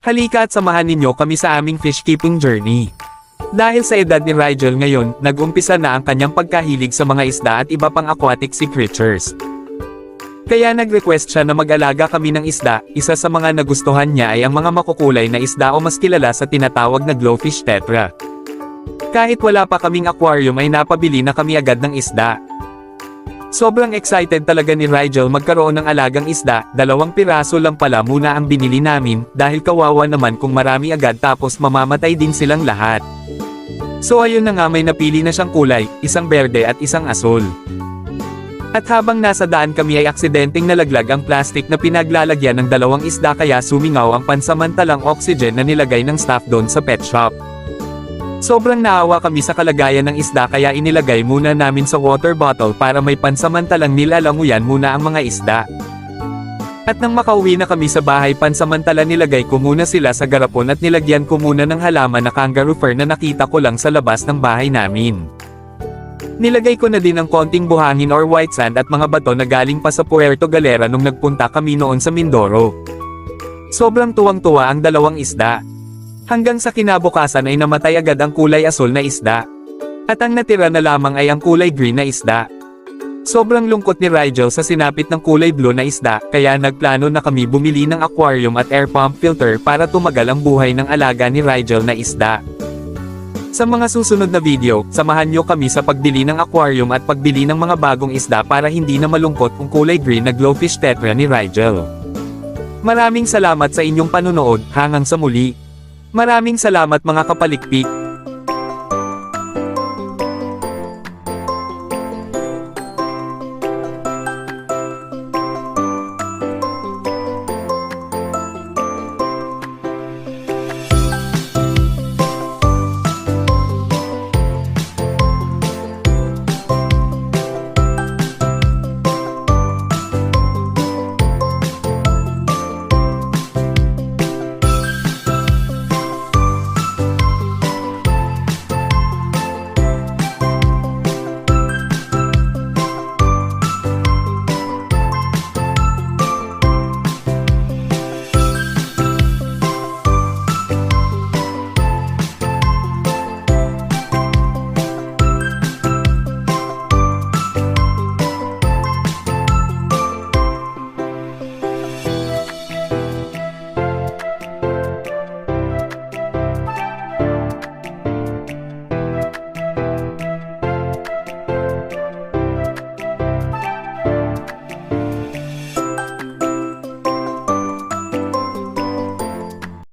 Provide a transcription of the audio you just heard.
Halika at samahan ninyo kami sa aming fish keeping journey. Dahil sa edad ni Rigel ngayon, nag-umpisa na ang kanyang pagkahilig sa mga isda at iba pang aquatic sea creatures. Kaya nag-request siya na mag-alaga kami ng isda. Isa sa mga nagustuhan niya ay ang mga makukulay na isda o mas kilala sa tinatawag na glowfish tetra. Kahit wala pa kaming aquarium ay napabili na kami agad ng isda. Sobrang excited talaga ni Rigel magkaroon ng alagang isda, 2 piraso lang pala muna ang binili namin, dahil kawawa naman kung marami agad tapos mamamatay din silang lahat. So ayun na nga, may napili na siyang kulay, isang berde at isang asul. At habang nasa daan kami ay aksidenteng nalaglag ang plastic na pinaglalagyan ng 2 isda kaya sumingaw ang pansamantalang oxygen na nilagay ng staff doon sa pet shop. Sobrang naawa kami sa kalagayan ng isda kaya inilagay muna namin sa water bottle para may pansamantalang nilalanguyan muna ang mga isda. At nang makauwi na kami sa bahay, pansamantala nilagay ko muna sila sa garapon at nilagyan ko muna ng halaman na kangaroo fur na nakita ko lang sa labas ng bahay namin. Nilagay ko na din ang konting buhangin or white sand at mga bato na galing pa sa Puerto Galera nung nagpunta kami noon sa Mindoro. Sobrang tuwang-tuwa ang 2 isda. Hanggang sa kinabukasan ay namatay agad ang kulay asul na isda. At ang natira na lamang ay ang kulay green na isda. Sobrang lungkot ni Rigel sa sinapit ng kulay blue na isda, kaya nagplano na kami bumili ng aquarium at air pump filter para tumagal ang buhay ng alaga ni Rigel na isda. Sa mga susunod na video, samahan nyo kami sa pagbili ng aquarium at pagbili ng mga bagong isda para hindi na malungkot ang kulay green na glowfish tetra ni Rigel. Maraming salamat sa inyong panunood, hanggang sa muli. Maraming salamat mga kapalikpik.